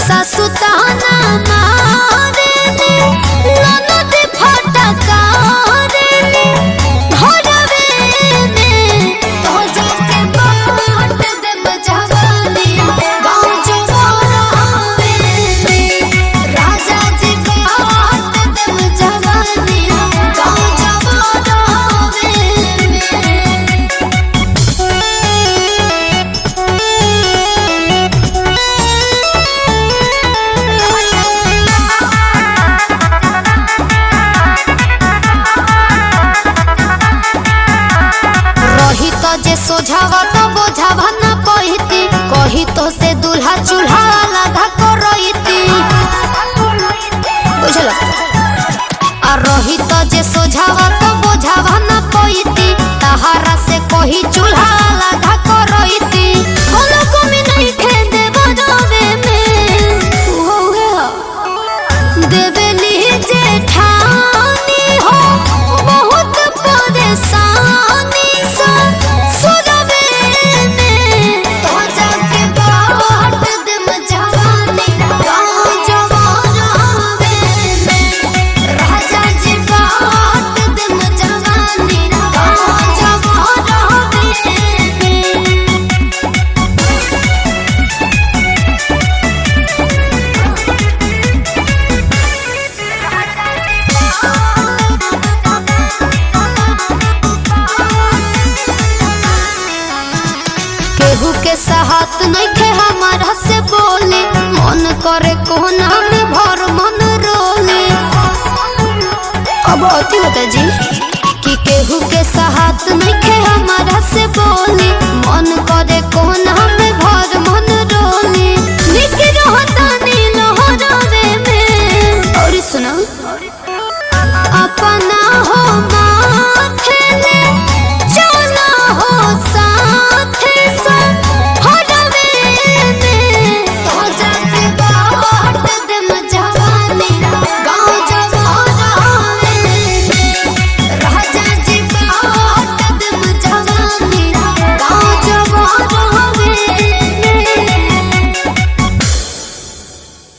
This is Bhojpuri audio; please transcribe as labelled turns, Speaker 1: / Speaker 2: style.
Speaker 1: सासुताना मारेले ननद फटकारेले घरवे में तो जाके बाट देब जवानी गाँव जवानी में राजा जी बाट देब जवानी गाँव जवानी में। रही तो जे सोझावा तो बोझावा ना पहिती कही तो से दूल्हा चूल्हा लगा को रहीती बुझल आ रही तो जे सोझावा तो बोझावा ना पहिती तहारा से कही चूल्हा लगा को रहीती कोनो कमी नहीं खे देब रवे में देवेली जेठानी हो बहुत परेशानी केहू के साहत नहीं खे हमारा से बोले मन करे कोना में भर मन रोले अब अति होता जी कि केहू के साहत नहीं खे हमारा से बोले मन करे कोना में भर मन रोले निक रहता नील हरवे में और सुनो अपना हो